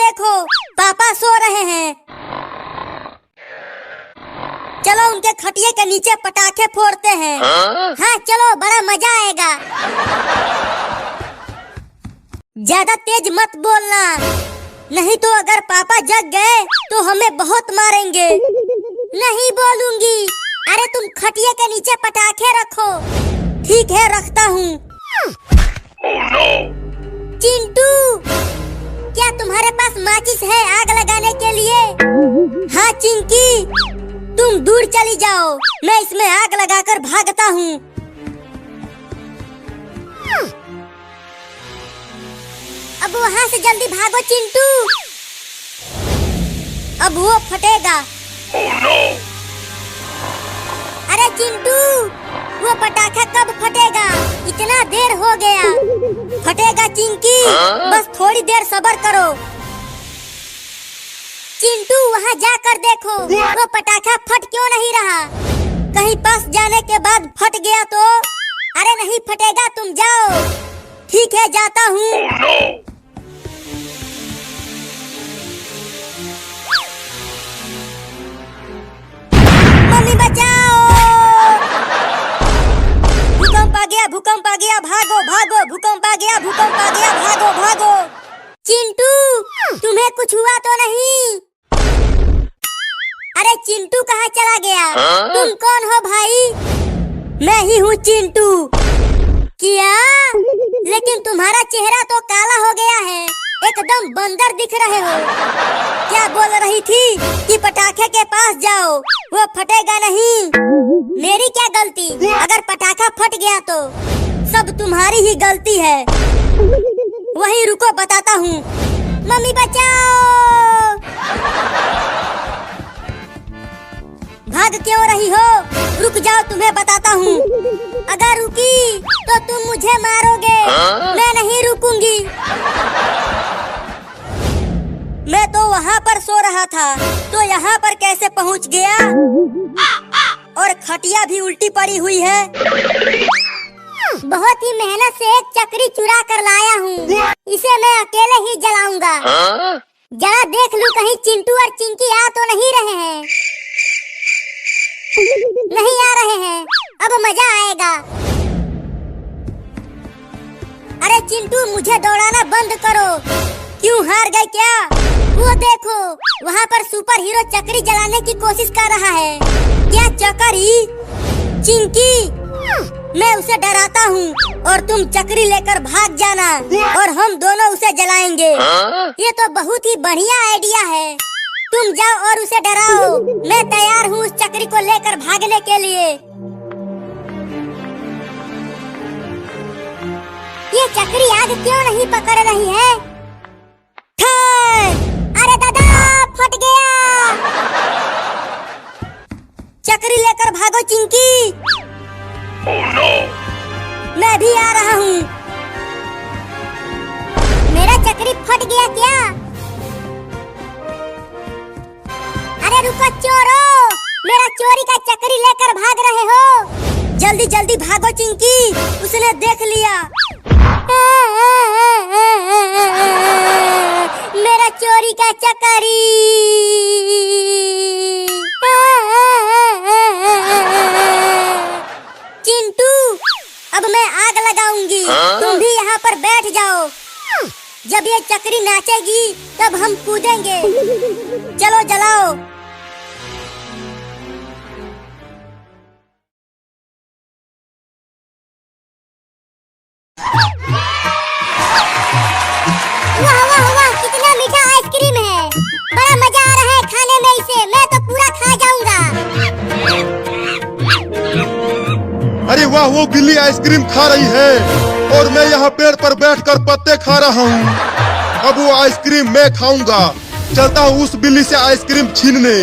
देखो, पापा सो रहे हैं। चलो उनके खटिये के नीचे पटाखे फोड़ते हैं। हाँ चलो, बड़ा मजा आएगा। ज्यादा तेज मत बोलना, नहीं तो अगर पापा जग गए तो हमें बहुत मारेंगे। नहीं बोलूंगी। अरे तुम खटिये के नीचे पटाखे रखो। ठीक है, रखता हूँ। Oh no! चिंटू, क्या तुम्हारे पास माचिस है आग लगाने के लिए? हाँ चिंकी, तुम दूर चली जाओ, मैं इसमें आग लगाकर भागता हूँ। अब वहाँ से जल्दी भागो चिंटू, अब वो फटेगा। Oh no! अरे चिंटू, वो पटाखा कब फटेगा? इतना देर हो गया। फटेगा चिंकी, बस थोड़ी देर सब्र करो। चिंटू, वहाँ जाकर देखो, वो पटाखा फट क्यों नहीं रहा? कहीं पास जाने के बाद फट गया तो? अरे नहीं फटेगा, तुम जाओ। ठीक है, जाता हूँ। Oh no! मम्मी बचाओ! भूकंप आ गया, भूकंप आ गया, भागो भागो, भूकंप आ गया, भूकंप आ गया, भागो भागो। चिंटू, तुम्हें कुछ हुआ तो नहीं? अरे चिंटू कहाँ चला गया? तुम कौन हो भाई? मैं ही हूँ चिंटू। क्या? लेकिन तुम्हारा चेहरा तो काला हो गया है, एकदम बंदर दिख रहे हो। क्या बोल रही थी कि पटाखे के पास जाओ, वो फटेगा नहीं। मेरी क्या गलती? अगर पटाखा फट गया तो सब तुम्हारी ही गलती है। वहीं रुको, बताता हूँ। मम्मी बचाओ! भाग क्यों रही हो? रुक जाओ, तुम्हें बताता हूँ। अगर रुकी तो तुम मुझे मारोगे। मैं नहीं रुकूंगी। मैं तो वहाँ पर सो रहा था, तो यहाँ पर कैसे पहुँच गया? और खटिया भी उल्टी पड़ी हुई है। बहुत ही मेहनत से एक चक्री चुरा कर लाया हूँ, इसे मैं अकेले ही जलाऊंगा। जरा देख लूं कहीं चिंटू और चिंकी आ तो नहीं रहे हैं। नहीं आ रहे हैं, अब मजा आएगा। अरे चिंटू, मुझे दौड़ाना बंद करो। क्यों, हार गए क्या? वो देखो, वहाँ पर सुपर हीरो चक्री जलाने की कोशिश कर रहा है। क्या चक्री? चिंकी, मैं उसे डराता हूँ और तुम चक्री लेकर भाग जाना और हम दोनों उसे जलाएंगे। ये तो बहुत ही बढ़िया आइडिया है। तुम जाओ और उसे डराओ। मैं तैयार हूँ उस चक्री को लेकर भागने के लिए। ये चक्री आग क्यों नहीं पकड़ रही है? अरे दादा, फट गया। चक्री लेकर भागो चिंकी। Oh no! मैं भी आ रहा हूँ। मेरा चक्री फट गया क्या? अरे रुको चोरों, मेरा चोरी का चक्री लेकर भाग रहे हो। जल्दी जल्दी भागो चिंकी, उसने देख लिया। मेरा चोरी का चक्री। चिंटू, अब मैं आग लगाऊंगी, तुम भी यहाँ पर बैठ जाओ। जब ये चक्री नाचेगी तब हम कूदेंगे। चलो जलाओ। वाह वाह वाह, कितना मीठा आइसक्रीम है। बड़ा मजा आ रहा है खाने में इसे। मैं तो पूरा खा जाऊंगा। अरे वाह, वो बिल्ली आइसक्रीम खा रही है और मैं यहाँ पेड़ पर बैठकर पत्ते खा रहा हूँ। अब वो आइसक्रीम मैं खाऊंगा। चलता हूँ उस बिल्ली से आइसक्रीम छीनने।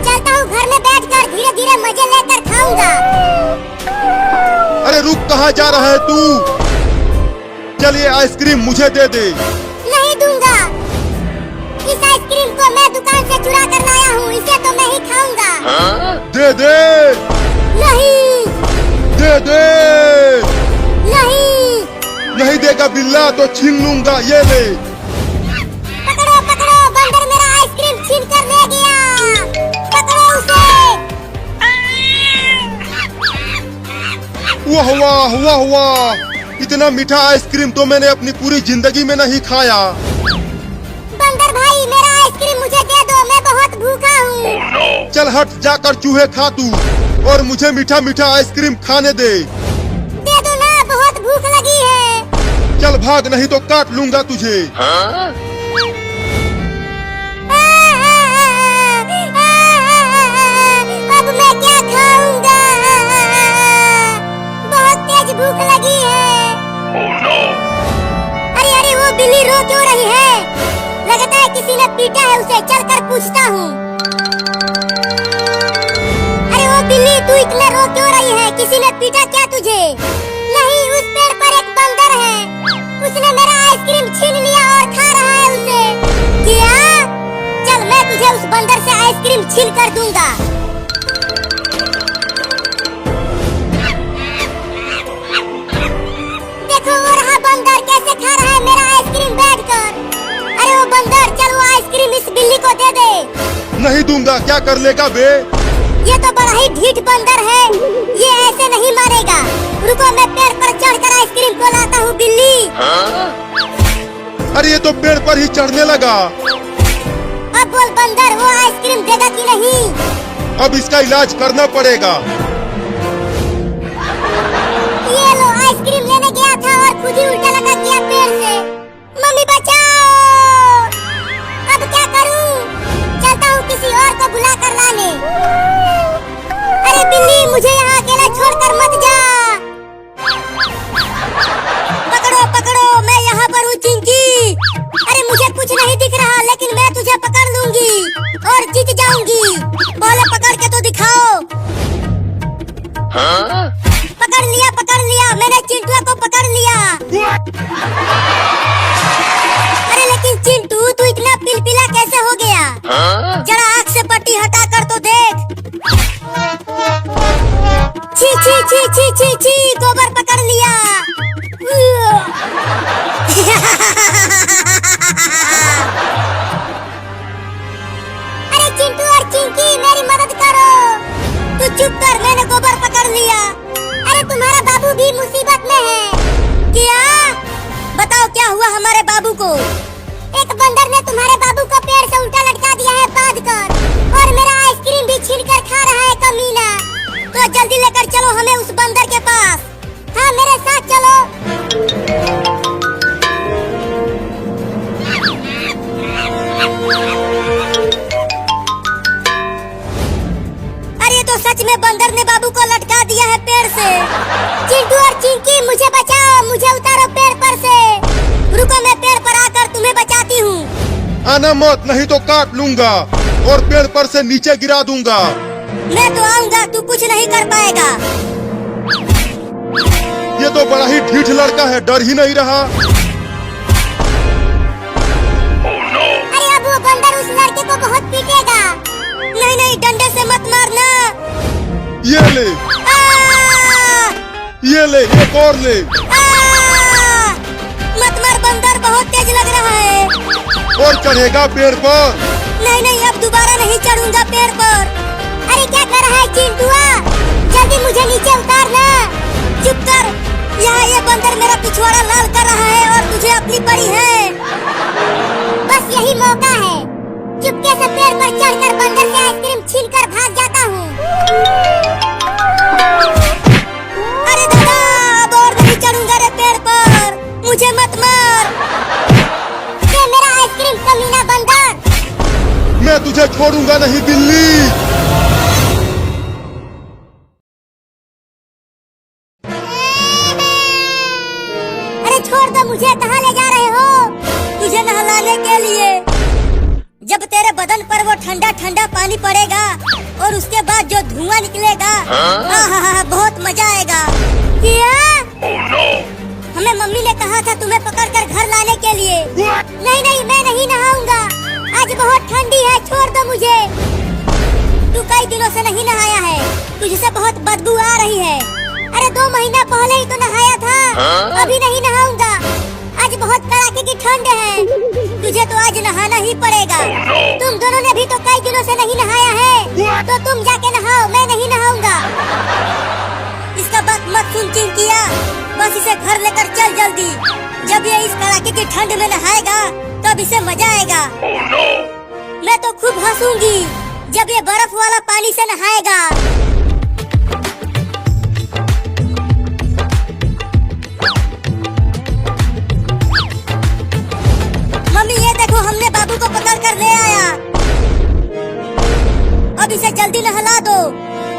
चलता हूँ घर में बैठकर धीरे धीरे मजे लेकर खाऊंगा। अरे रुक, कहाँ जा रहा है तू? चल ये आइसक्रीम मुझे दे दे। नहीं दूंगा। इस आइसक्रीम को मैं दुकान से चुरा कर लाया हूँ, इसे तो मैं ही खाऊंगा। दे दे। नहीं। दे दे। नहीं। नहीं देगा बिल्ला तो छीन लूंगा, ये ले। पकड़ो पकड़ो, बंदर मेरा आइसक्रीम छीन कर ले गया। पकड़ो उसे। वाह वाह वाह वाह, इतना मीठा आइसक्रीम तो मैंने अपनी पूरी जिंदगी में नहीं खाया। बंदर भाई मेरा आइसक्रीम मुझे दे दो, मैं बहुत भूखा हूँ। Oh no! चल हट, जाकर चूहे खा तू और मुझे मीठा मीठा आइसक्रीम खाने दे। दे दो ना, बहुत भूख लगी है। चल भाग, नहीं तो काट लूंगा तुझे। Huh? अब मैं क्या खाऊंगा? बहुत तेज भूख लगी है। Oh no! अरे अरे, वो बिल्ली रो क्यों रही है? लगता है किसी ने पीटा है उसे, चल कर पूछता हूँ। अरे वो बिल्ली, तू इतना रो क्यों रही है? किसी ने पीटा क्या तुझे? नहीं, उस पेड़ पर एक बंदर है, उसने मेरा आइसक्रीम छीन लिया और खा रहा है उसे। क्या? चल मैं तुझे उस बंदर से आइसक्रीम छीन कर दूंगा। देखो वो रहा बंदर, कैसे खा रहा है मेरा आइसक्रीम बैठकर। अरे वो बंदर, चल वो आइसक्रीम इस बिल्ली को दे दे। नहीं दूंगा, क्या कर लेगा बे? ये तो बड़ा ही ढीठ बंदर है, ये ऐसे नहीं मारेगा। रुको, मैं पेड़ पर चढ़कर आइसक्रीम को लाता हूँ बिल्ली। Huh? अरे ये तो पेड़ पर ही चढ़ने लगा। अब बोल बंदर, वो आइसक्रीम देगा कि नहीं? अब इसका इलाज करना पड़ेगा। ये लो, आइसक्रीम लेने गया था और खुद ही उल्टा लगा दिया पेड़ से। मम्मी बचाओ, अब क्या करूं? चलता हूँ किसी और को बुला कर लाने। अरे बिल्ली, मुझे यहाँ अकेला छोड़कर मत जा। पकड़ो पकड़ो, मैं यहाँ पर हूँ चिंकी। अरे मुझे कुछ नहीं दिख रहा, लेकिन मैं तुझे पकड़ लूंगी और जीत जाऊंगी। पहले पकड़ के तो दिखाओ। Huh? पकड़ लिया, मैंने चिंटुआ को पकड़ लिया। अरे लेकिन चिंटू, तू इतना पिलपिला कैसे हो गया? Huh? जरा आँख से पट्टी हटा कर तो देख। छी छी छी छी छी छी, गोबर पकड़ लिया। अरे चिंटू और चिंकी, मेरी मदद करो। तू चुप कर, मैंने गोबर पकड़ लिया। अरे तुम्हारा बाबू भी मुसीबत में है। क्या? बताओ क्या हुआ हमारे बाबू को? एक बंदर ने तुम्हारे बाबू को पेड़ से उल्टा लटका दिया है बांध कर, और मेरा आइसक्रीम भी छीन कर खा रहा है कमीना। तो जल्दी लेकर चलो हमें उस बंदर के पास। हाँ, मेरे साथ चलो। अरे तो सच में बंदर ने बाबू को लटका दिया है पेड़ से। चिंटू और चिंकी, मुझे बचाओ, मुझे उतारो पेड़ पर से। रुको, मैं पेड़ पर आकर तुम्हें बचाती हूँ। आना मत, नहीं तो काट लूंगा और पेड़ पर से नीचे गिरा दूंगा। मैं तो आऊंगा, तू कुछ नहीं कर पाएगा। ये तो बड़ा ही ढीठ लड़का है, डर ही नहीं रहा। Oh no! अरे अब वो बंदर उस लड़के को बहुत पीटेगा। नहीं नहीं, डंडे से मत मारना। ये ले, आ! ये ले, एक और ले। मत मार बंदर, बहुत तेज लग रहा है। और चढ़ेगा पेड़ पर। नहीं नहीं, अब दोबारा नहीं चढ़ूंगा पेड़ पर। अरे क्या कर रहा है चिंटुआ? जल्दी मुझे नीचे उतारना। चुप कर, यहाँ ये बंदर मेरा पिछवाड़ा लाल कर रहा है और तुझे अपनी पड़ी है। बस यही मौका है, चुपके से पेड़ पर चढ़कर बंदर से आइसक्रीम छीनकर भाग जाता हूँ। अरे दादा, अब और नहीं चढ़ूंगा रे पेड़ पर, मुझे मत मार। ये मेरा आइसक्रीम कमीना बंदर। मैं तुझे छोड़ूंगा नहीं बिल्ली। अरे छोड़ दो मुझे, कहाँ ले जा रहे हो? तुझे नहलाने के लिए। जब तेरे बदन पर वो ठंडा ठंडा पानी पड़ेगा और उसके बाद जो धुआं निकलेगा, आहा, बहुत मजा आएगा। क्या? Oh no! हमें मम्मी ने कहा था तुम्हें पकड़कर घर लाने के लिए। नहीं नहीं, मैं नहीं नहाऊंगा, आज बहुत ठंडी है, छोड़ दो मुझे। तू कई दिनों से नहीं नहाया है, तुझसे बहुत बदबू आ रही है। अरे 2 महीना पहले ही तो नहाया था। अभी नहीं नहाऊंगा। आज बहुत कड़ाके की ठंड है। तुझे तो आज नहाना ही पड़ेगा। तुम दोनों ने भी तो कई दिनों से नहीं नहाया है, तो तुम जाके नहाओ, मैं नहीं नहाऊंगा। इसका बात मत सुन चिंकिया, बस इसे घर लेकर चल जल्दी। जब ये इस कड़ाके की ठंड में नहाएगा तब इसे मजा आएगा। Oh no! मैं तो खूब हंसूंगी जब ये बर्फ वाला पानी से नहाएगा। मम्मी ये देखो, हमने बाबू को पकड़ कर ले आया। अब इसे जल्दी नहला दो।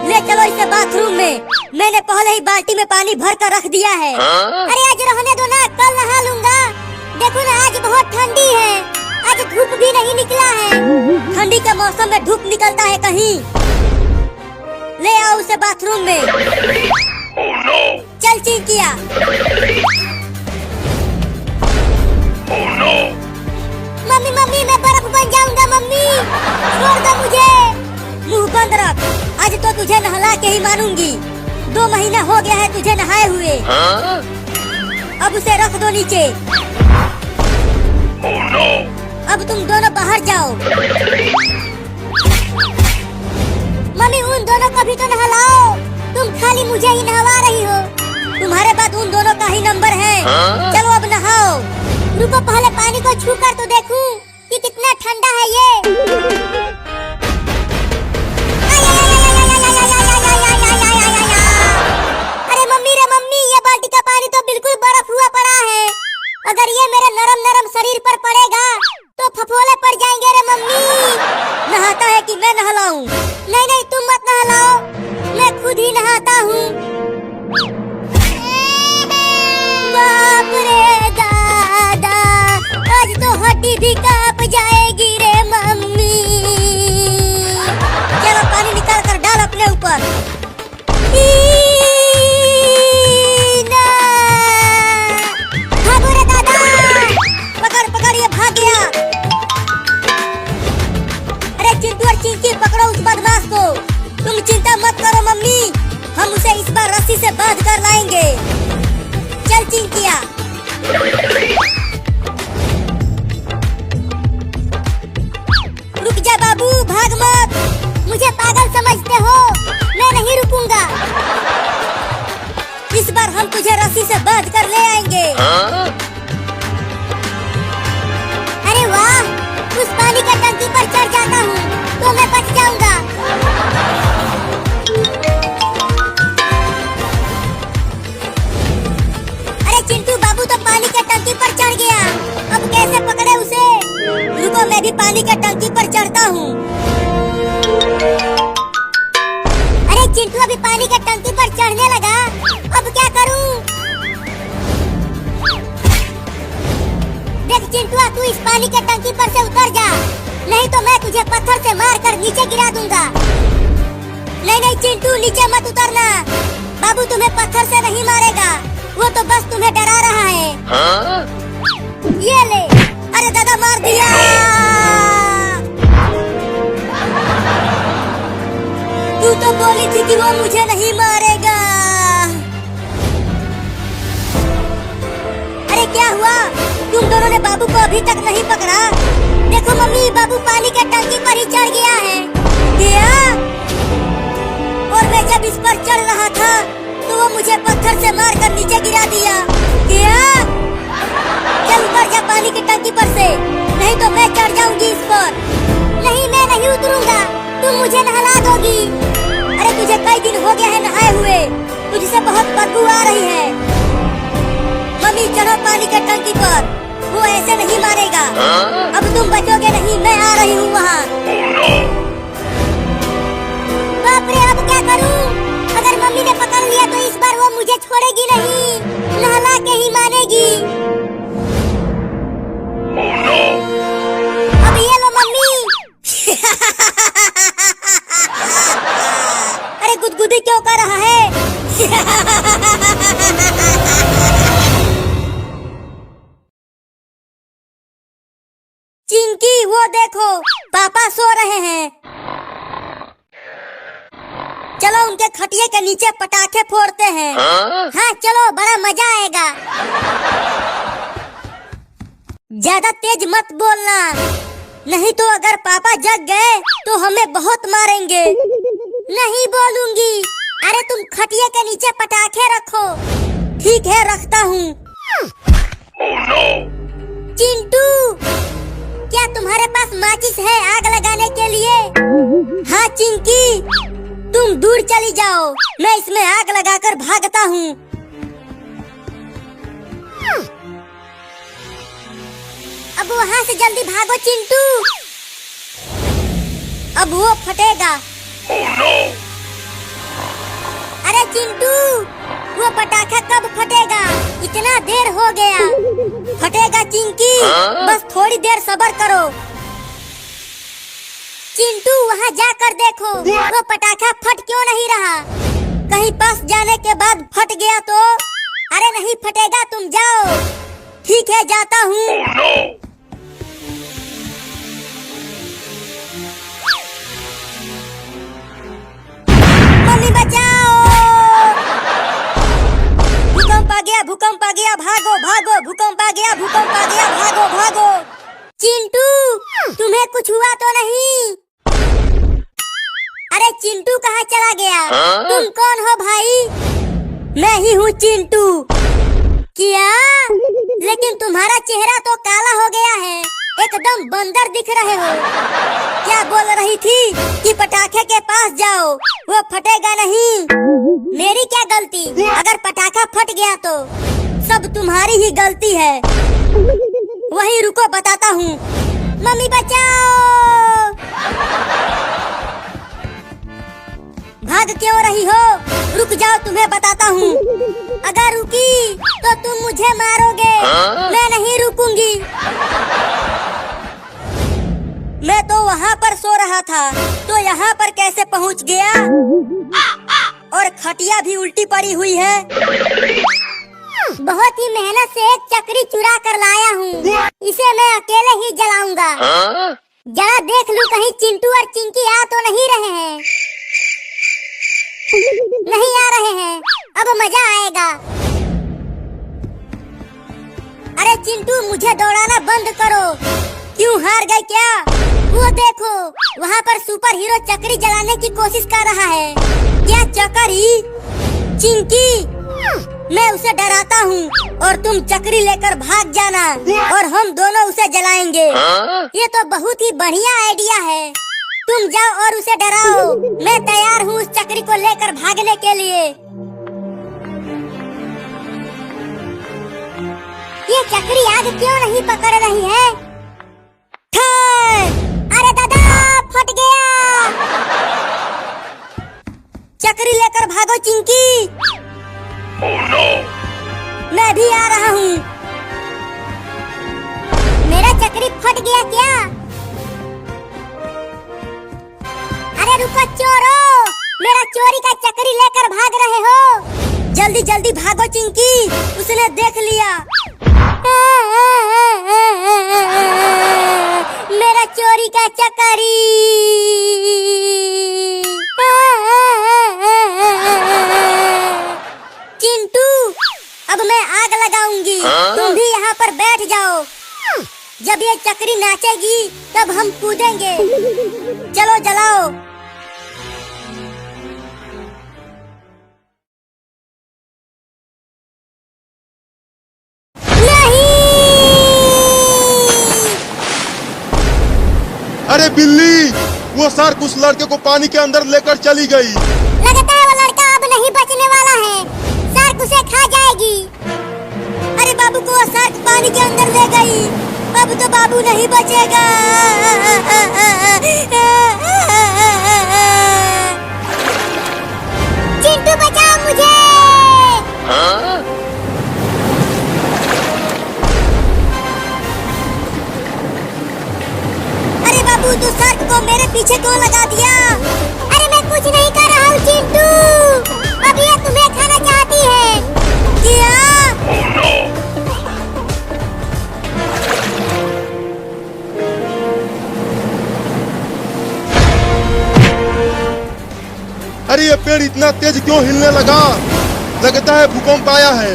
ले चलो इसे बाथरूम में। मैंने पहले ही बाल्टी में पानी भर कर रख दिया है। अरे आज रहने दो ना, कल नहा लूंगा। देखो ना, आज बहुत ठंडी है। आज धूप भी नहीं निकला है। ठंडी के मौसम में धूप निकलता है कहीं। ले आओ उसे बाथरूम में। Oh no! चल चिंकिया। Oh no! मम्मी मम्मी, मैं बर्फ बन जाऊंगा। मम्मी छोड़ दो मुझे। मुंह बंद रख। आज तो तुझे नहला के ही मानूंगी। 2 महीना हो गया है तुझे नहाए हुए। अब उसे रख दो नीचे। Oh no! अब तुम दोनों बाहर जाओ। मम्मी उन दोनों को भी तो नहलाओ। तुम खाली मुझे ही नहवा रही हो। तुम्हारे बाद उन दोनों का ही नंबर है। चलो अब नहाओ। रुको, पहले पानी को छू कर तो देखूं कि कितना ठंडा है ये। अरे मम्मी रे मम्मी, ये बाल्टी का पानी तो बिल्कुल बर्फ हुआ पड़ा है। अगर ये मेरे नरम नरम शरीर पर पड़ेगा तो फफोले पड़ जाएंगे रे मम्मी। नहाता है कि मैं नहलाऊं? नहीं नहीं, तुम मत नहलाओ, मैं खुद ही नहाता हूँ। बाप रे दादा, आज तो हड्डी भी कांप जाएगी रे मम्मी। चलो पानी निकाल कर डाल अपने ऊपर। भागो रे दादा, पकड़ पकड़, ये भाग गया। अरे चिंटू और चिंकी, पकड़ो उस बदमाश को। तुम चिंता मत करो मम्मी, हम उसे इस बार रस्सी से बांध कर लाएंगे। चल चिंकिया। रुक जा बाबू, भाग मत। मुझे पागल समझते हो? मैं नहीं रुकूंगा। इस बार हम तुझे रस्सी से बांध कर ले आएंगे। अरे वाह, उस पानी का टंकी पर चढ़ जाता हूँ तो मैं बच जाऊंगा। अरे चिंटू, बाबू तो पानी का टंकी पर चढ़ गया। अब कैसे पकड़े उसे? रुको, मैं भी पानी का टंकी पर चढ़ता हूँ। अरे चिंटू अभी पानी का टंकी पर चढ़ने लगा। अब क्या करूं? देख चिंटुआ, तू इस पानी के टंकी पर से उतर जा, नहीं तो मैं तुझे पत्थर से मारकर नीचे गिरा दूंगा। नहीं नहीं चिंटू, नीचे मत उतरना। बाबू तुम्हें पत्थर से नहीं मारेगा, वो तो बस तुम्हें डरा रहा है। ये ले। अरे दादा, मार दिया। तू तो बोली थी कि वो मुझे नहीं मारेगा। अरे क्या हुआ? तुम दोनों ने बाबू को अभी तक नहीं पकड़ा? देखो मम्मी, बाबू पानी के टंकी पर ही चढ़ गया है। क्या? और मैं जब इस पर चढ़ रहा था तो वो मुझे पत्थर से मारकर नीचे गिरा दिया। क्या? चल ऊपर जा पानी की टंकी पर से, नहीं तो मैं चढ़ जाऊंगी इस पर। नहीं, मैं नहीं उतरूंगा, तुम मुझे नहला दोगी। अरे तुझे कई दिन हो गया है नहाए हुए, तुझसे बहुत बदबू आ रही है। मम्मी चढ़ो पानी के टंकी पर, वो ऐसे नहीं मारेगा। अब तुम बचोगे नहीं, मैं आ रही हूँ वहाँ। बाप रे, अब क्या करूँ? अगर मम्मी ने पकड़ लिया तो इस बार वो मुझे छोड़ेगी नहीं, नहला के ही मानेगी। अब ये लो मम्मी। अरे गुदगुदी क्यों कर रहा है? चिंकी, वो देखो, पापा सो रहे हैं। चलो उनके खटिये के नीचे पटाखे फोड़ते हैं। हाँ चलो, बड़ा मजा आएगा। ज्यादा तेज मत बोलना, नहीं तो अगर पापा जग गए तो हमें बहुत मारेंगे। नहीं बोलूंगी। अरे तुम खटिये के नीचे पटाखे रखो। ठीक है, रखता हूँ। Oh no! चिंटू, क्या तुम्हारे पास माचिस है आग लगाने के लिए? हाँ चिंकी, तुम दूर चली जाओ, मैं इसमें आग लगाकर भागता हूँ। अब वहाँ से जल्दी भागो चिंटू, अब वो फटेगा। Oh no! अरे चिंटू, वो पटाखा कब फटेगा? इतना देर हो गया। फटेगा चिंकी, बस थोड़ी देर सब्र करो। चिंटू, वहाँ जाकर देखो वो पटाखा फट क्यों नहीं रहा। कहीं पास जाने के बाद फट गया तो? अरे नहीं फटेगा, तुम जाओ। ठीक है, जाता हूँ। Oh no! मम्मी बचाओ! भूकंप आ गया, भूकंप आ गया, भागो भागो, भूकंप आ गया, भूकंप आ गया, भागो भागो। चिंटू, तुम्हें कुछ हुआ तो नहीं? अरे चिंटू कहाँ चला गया? तुम कौन हो भाई? मैं ही हूँ चिंटू। क्या? लेकिन तुम्हारा चेहरा तो काला हो गया है, एकदम बंदर दिख रहे हो। क्या बोल रही थी कि पटाखे के पास जाओ, वो फटेगा नहीं। मेरी क्या गलती? अगर पटाखा फट गया तो सब तुम्हारी ही गलती है। वहीं रुको, बताता हूँ। मम्मी बचाओ! भाग क्यों रही हो? रुक जाओ, तुम्हें बताता हूँ। अगर रुकी तो तुम मुझे मारोगे। मैं नहीं रुकूंगी। मैं तो वहाँ पर सो रहा था, तो यहाँ पर कैसे पहुँच गया? और खटिया भी उल्टी पड़ी हुई है। बहुत ही मेहनत से एक चक्री चुरा कर लाया हूँ, इसे मैं अकेले ही जलाऊंगा। जरा देख लूं कहीं चिंटू और चिंकी आ तो नहीं रहे हैं। नहीं आ रहे हैं, अब मजा आएगा। अरे चिंटू, मुझे दौड़ाना बंद करो। क्यों, हार गए क्या? वो देखो, वहाँ पर सुपर हीरो चक्री जलाने की कोशिश कर रहा है। क्या चक्री? चिंकी, मैं उसे डराता हूँ और तुम चक्री लेकर भाग जाना और हम दोनों उसे जलाएंगे। ये तो बहुत ही बढ़िया आइडिया है। तुम जाओ और उसे डराओ, मैं तैयार हूँ उस चक्री को लेकर भागने के लिए। ये चक्री आग क्यों नहीं पकड़ रही है? अरे दादा, फट गया। चक्री लेकर भागो चिंकी। Oh no! मैं भी आ रहा हूँ। मेरा चक्री फट गया क्या? अरे रुको चोरों, मेरा चोरी का चक्री लेकर भाग रहे हो। जल्दी जल्दी भागो चिंकी, उसने देख लिया। मेरा चोरी का चक्री। चिंटू, अब मैं आग लगाऊंगी, तुम भी यहाँ पर बैठ जाओ। जब ये चक्री नाचेगी तब हम कूदेंगे। चलो जलाओ। अरे बिल्ली, वो शार्क उस लड़के को पानी के अंदर लेकर चली गई। लगता है वो लड़का अब नहीं बचने वाला है, शार्क उसे खा जाएगी। अरे बाबू को वो शार्क पानी के अंदर ले गई, अब तो बाबू नहीं बचेगा। चिंटू बचाओ मुझे। अरे बाबू, तू शार्क को मेरे पीछे क्यों लगा दिया? अरे मैं कुछ नहीं कर रहा हूँ चिंटू, अब ये तुम्हें खाना चाहती है। क्या? Oh no! अरे ये पेड़ इतना तेज क्यों हिलने लगा? लगता है भूकंप आया है।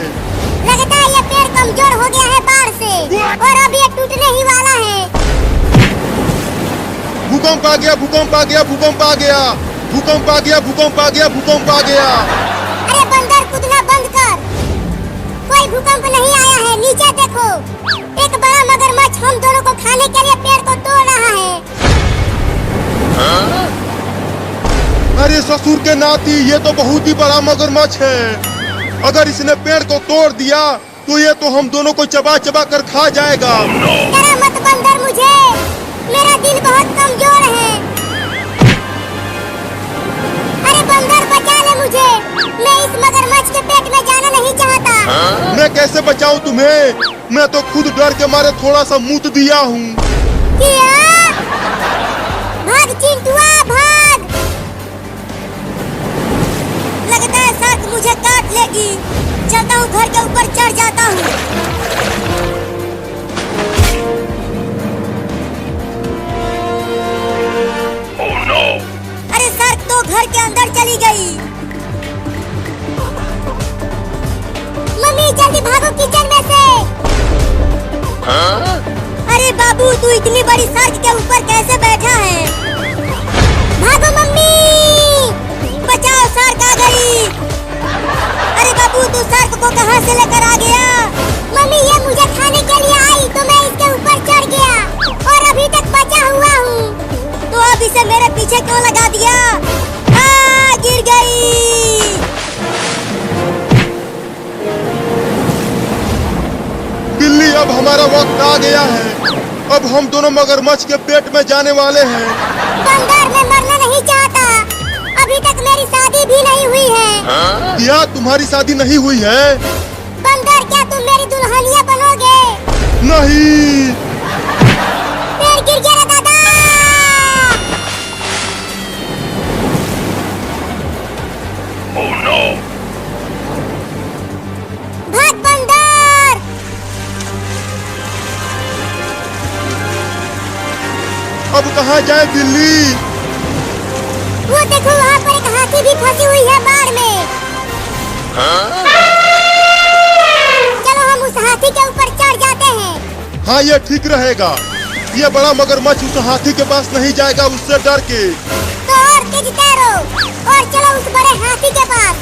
लगता है ये पेड़ कमजोर हो गया है बाढ़ से और अब ये टूटने ही वाला है। भूकंप आ गया, भूकंप आ गया, भूकंप आ गया, भूकंप आ गया, भूकंप आ गया, भूकंप आ गया। अरे बंदर कूदना बंद कर, कोई भूकंप नहीं आया है। नीचे देखो, एक बड़ा मगरमच्छ हम दोनों को खाने के लिए पेड़ को तोड़ रहा है। अरे ससुर के नाती, ये तो बहुत ही बड़ा मगरमच्छ है। अगर इसने पेड़ को तोड़ दिया तो ये तो हम दोनों को चबा चबा कर खा जाएगा। डरा मत बंदर मुझे, मेरा दिल बहुत कमजोर है। अरे बंदर बचा ले मुझे, मैं इस मगरमच्छ के पेट में जाना नहीं चाहता। मैं कैसे बचाऊं तुम्हें? मैं तो खुद डर के मारे थोड़ा सा मुत दिया हूँ। क्या? भाग चिंटुआ भाग। लगता है शार्क मुझे काट लेगी। चलता हूँ, घर के ऊपर चढ़ जाता हूँ। Oh no! अरे शार्क तो घर के अंदर चली गई। मम्मी जल्दी भागो किचन में से। अरे बाबू, तू इतनी बड़ी शार्क के ऊपर कैसे बैठा है? भागो मम्मी, बचाओ, शार्क आ गई। अरे बाबू, तू शार्क को कहां से लेकर आ गया? मम्मी, ये मुझे खाने के लिए आई तो मैं इसके ऊपर चढ़ गया और अभी तक बचा हुआ हूँ। तो अब इसे मेरे पीछे क्यों लगा दिया? गिर गई। बिल्ली, अब हमारा वक्त आ गया है। अब हम दोनों मगरमच्छ के पेट में जाने वाले हैं। बंदर, मैं मरना नहीं चाहता। अभी तक मेरी शादी भी नहीं हुई है। क्या तुम्हारी शादी नहीं हुई है? बंदर, क्या तुम मेरी दुल्हनिया बनोगे? नहीं। पेड़ गिर गया रे दादा। Oh no! भाग बंदर। अब कहाँ जाए बिल्ली? वो देखो, वहाँ पर एक हाथी भी फंसी हुई है बाढ़ में। चलो हम उस हाथी के ऊपर चढ़ जाते हैं। हाँ, ये ठीक रहेगा। ये बड़ा मगरमच्छ उस हाथी के पास नहीं जाएगा, उससे डर के। तो और तेज तैरो और चलो उस बड़े हाथी के पास।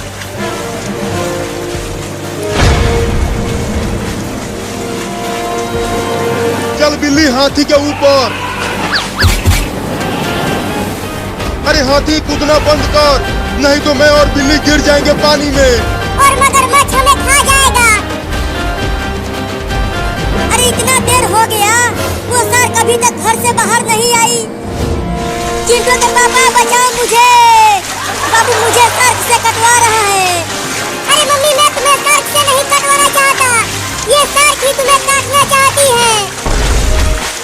चल बिल्ली, हाथी के ऊपर। अरे हाथी, कूदना बंद कर, नहीं तो मैं और बिल्ली गिर जाएंगे पानी में। और मगरमच्छ हमें खा जाएगा। अरे इतना देर हो गया, वो शार्क अभी तक घर से बाहर नहीं आई। चिंटू के पापा, बचाओ मुझे। बाबू मुझे शार्क से कटवा रहा है। अरे मम्मी, मैं तुम्हें शार्क से नहीं कटवाना चाहता, ये शार्क ही तुम्हें काटना चाहती है।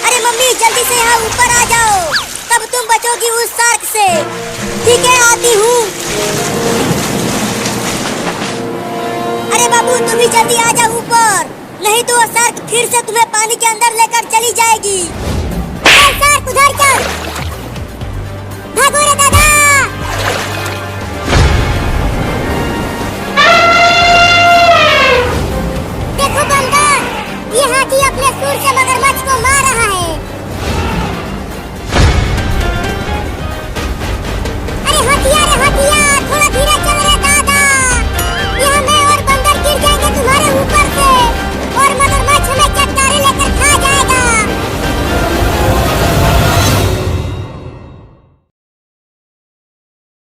अरे मम्मी, जल्दी से यहाँ ऊपर आ जाओ, तब तुम बचोगी उस शार्क से। ठीक है, आती हूँ। अरे बाबू, तुम भी जल्दी आ जाओ ऊपर, नहीं तो वो शार्क फिर से तुम्हें पानी के अंदर लेकर चली जाएगी। चल शार्क, उधर चल। भागो रे दादा। देखो बंदर, ये हाथी अपने सूंड से मगरमच्छ को मार रहा है।